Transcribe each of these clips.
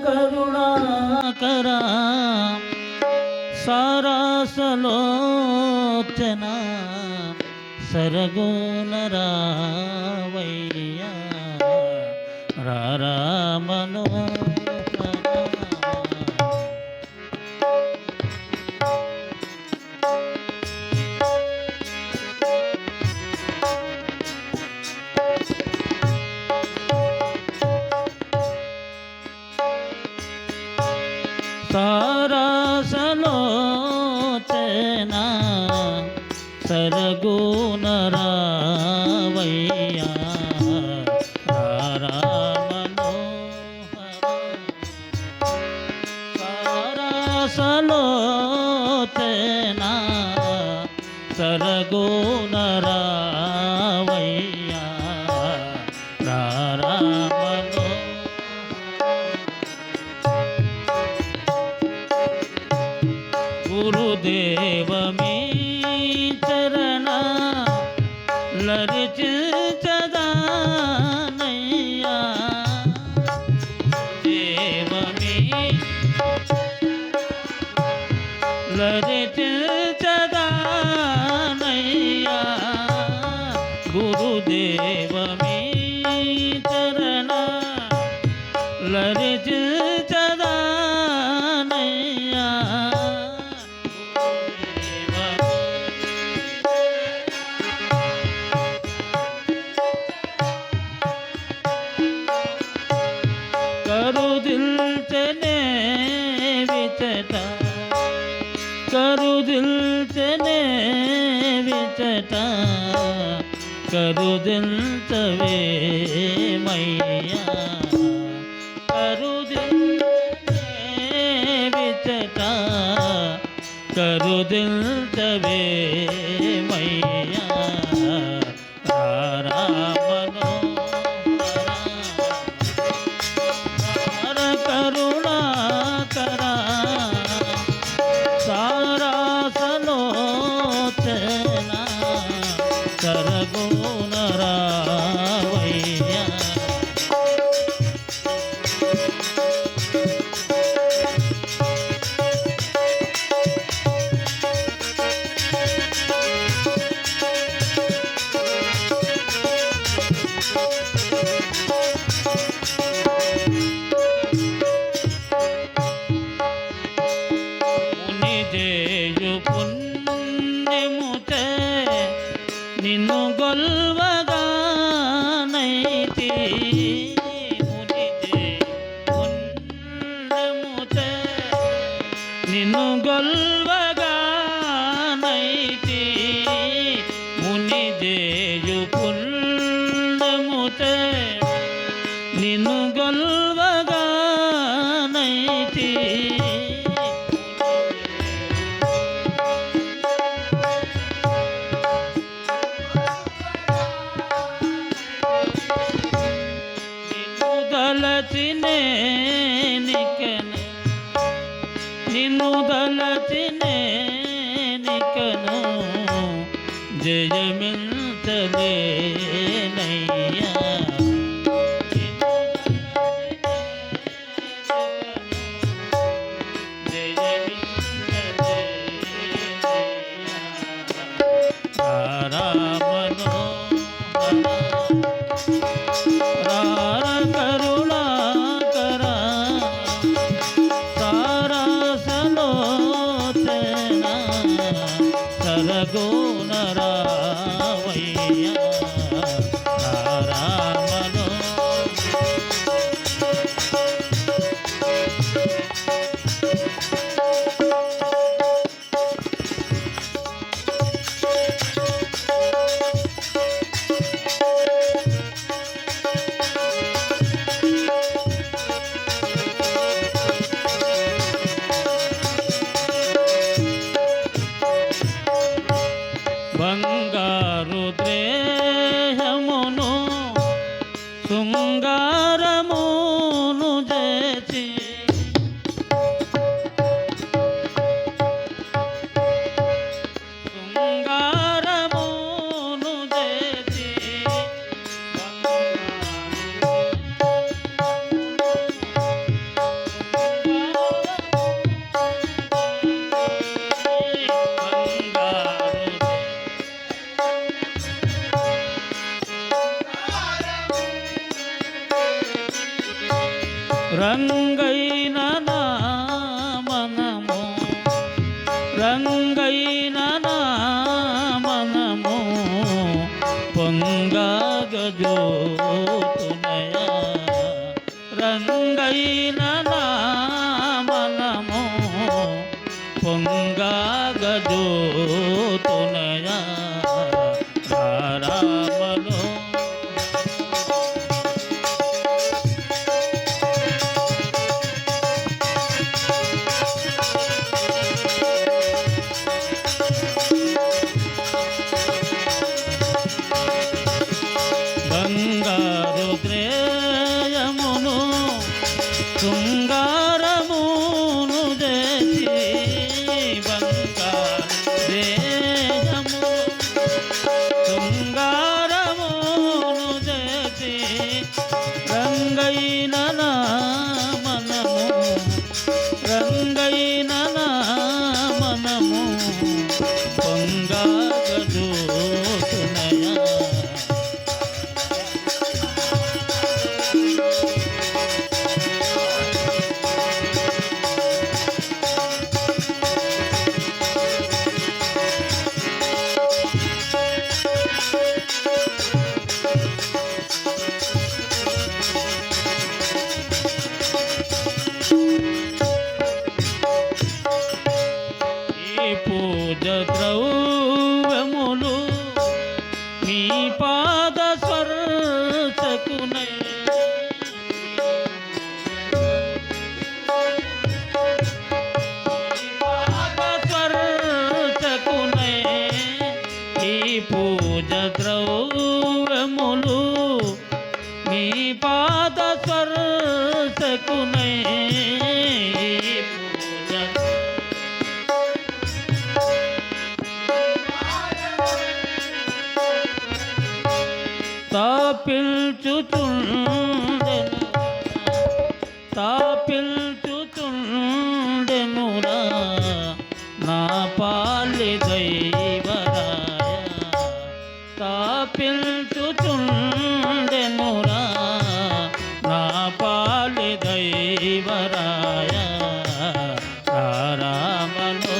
కరుణాకరా సారాసలోచన సరగోనరావయ్యా రారామనో సారాసలోచన సరగోనరావయ్యా రారామనోహర సారాసలోచన సరగోనరావయ్యా రారామనో గురుదేవ మీ చరణ లరిచదనయ్యా దేవ మీ లరిచదనయ్యా గురుదేవ మీ చరణ లరిచదనయ్యా కరుదిల్చనే విచట కరుదిల్చనే విచట కరుదిల్చవే మయ్యా కరుదిల్చనే విచట కరుదిల్చవే మయ్యా రారామనో కరుణాకరా సారాసలోచన సరగోనరావయ్యా చేయు పుణ్యముతే నిన్ను గొల్వగానైతి ముని పుణ్యముతే నిన్ను గొల్వగానైతి ముని చేయు పుణ్యముతే నిన్ను గొల్వగానైతి నిన్ను దలచినేనికను జయమించలేనయ్యా రారామనో కరుణాకరా సారాసలోచన సరగోనరా రంగైన నా మనము రంగైన నా మనము పొంగగజోతునయా రంగైన నా మనము పొంగగజోతునయా రామలో బంగారు ద్రేయమును శృంగారమును చేసి బంగారు ద్రేయము శృంగారమును చేసి రంగైన నా మనము రంగైన నా మనము పొంగగజోతునయా పూజ ద్రవ్యములు మీ పాద స్పర్శకునై పాద స్పర్శకునై ఈ పూజ ద్రవ్యములు మీ పాద స్పర్శకునై తాపిల్చుచుండెనురా నా పాలి దైవరాయ తాపిల్చుచుండెనురా నా పాలి దైవరాయ రామలో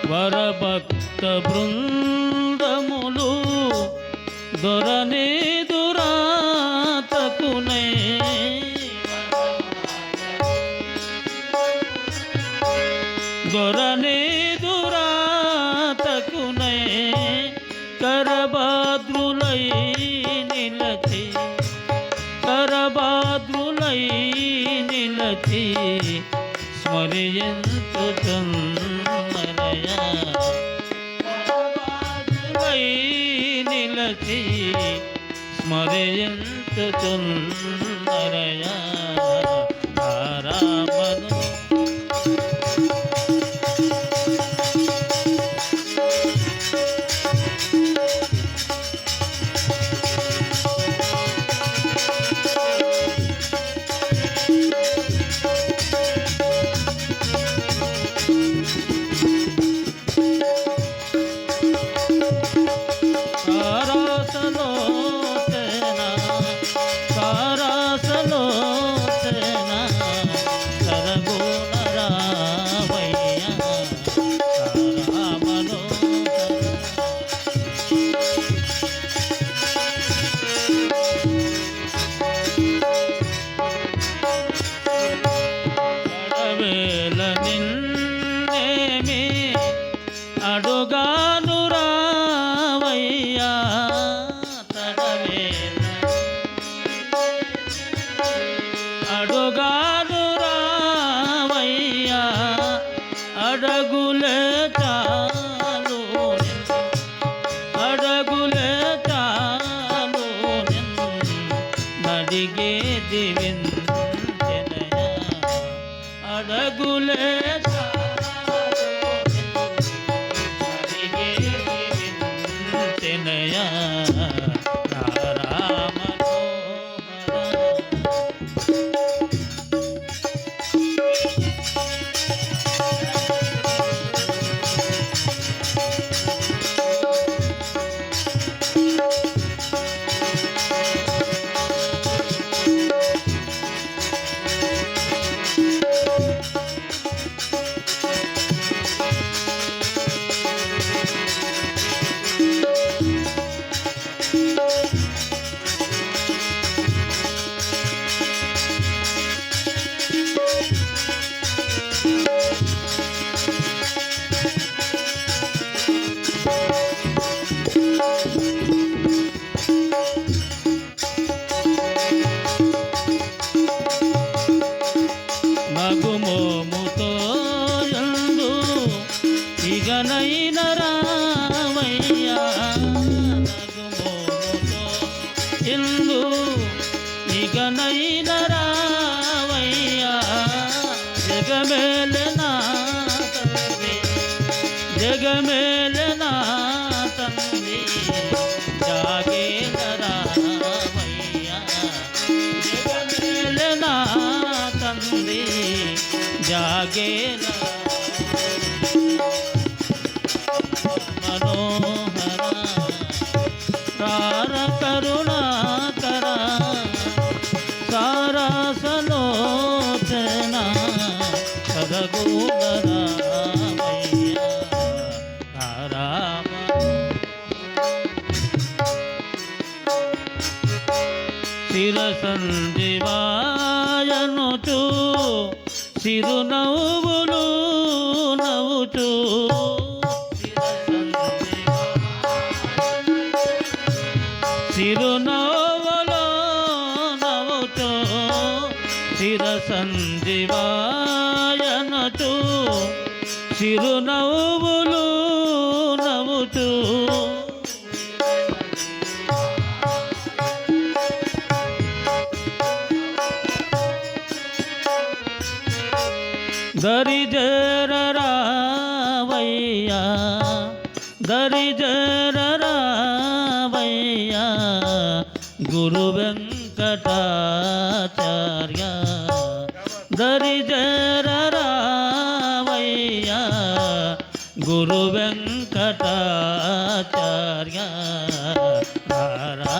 వరభక్త బృందములు దొరనే దురాతకునే దొరనే దురాతకునే కరబాద్రులై నిలచి కరబాద్రులై నిలచి స్మరించుచున్నరయా కరబాద్రులై నిలచి స్మరించుచున్నరయా రామను ఇగనైన రామయ్యా నగుమోముతో ఇందు ఇగనైన రామయ్యా జగమేలనా తండ్రి జగమేలనా తండ్రి జాగేల రామయ్యా జగమేలనా తండ్రి జాగేల మనోహర రార కరుణాకర సారాసలోచన సదగూల రామయ్య రామ శిర సంజీవాయనుచు చిరునవ్వులు నవ్వుచు చిరునవ్వులో నవ్వుచు చిర సంజీవాయనుచు చిరునవ్వులు నవ్వుచు దరిజరరావయ్యా దరిజరరావయ్యా గురు వెంకటాచార్య దరిజరరావయ్యా గురు వెంకటాచార్య రామ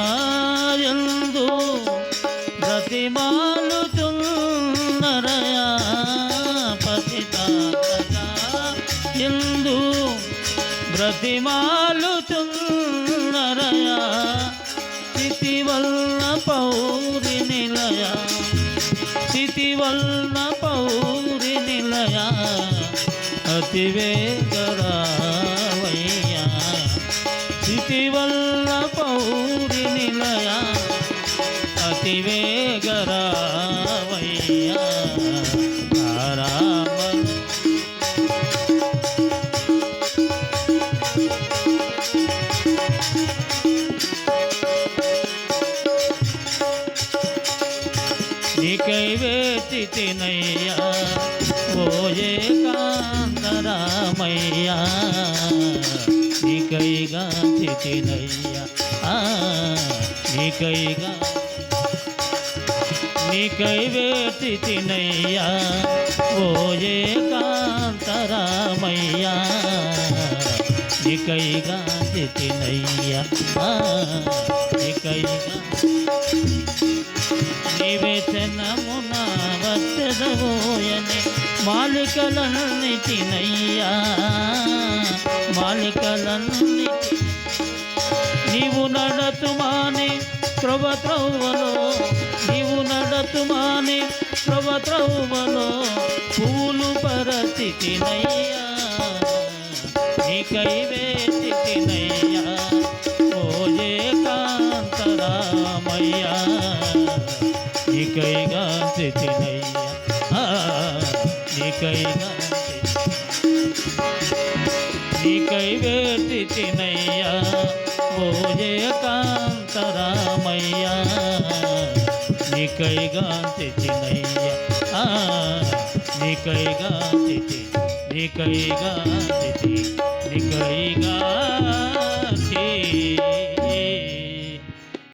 పతితాంతకాయందు బ్రతిమాలుచున్నరయా పతితాంతకాయందు బ్రతిమాలుచున్నరయా స్థితివల్ల పౌరి నిలయ స్థితివల్ల పౌరి నిలయ అతివేగరావయ్యా స్థితివల్ల పౌరి నిలయ అతివేగరావయ్యా రామ నీకై వేచితినయ్యా ఓ ఏకాంతరామయ్యా నీకైగా చితినయ్యా నీకైగా నీకై వేచితినయ్యా ఓ ఏకాంతరామయ్యా నీకైగా చితినయ్యా నీకైగా నివేచనమున వచ్చదవోయని మాలికలన్నిటినయ్యా మాలికలన్ని నీవు నడతుమాని త్రవత్రవ్వలో నీవు నడతుమాని త్రవత్రవ్వలో పూలు పరచితినయ్యా నీకై వేచితినయ్యా ఓ ఏకాంతరామయ్యా నీకైగా చితినయ్యా నీకైగా నీకై వేచితినయ్యా ఓ ఏకాంతరామయ్యా నీకైగా చితినయ్యా నీకైగా చితి నీకైగా చితి నీకైగా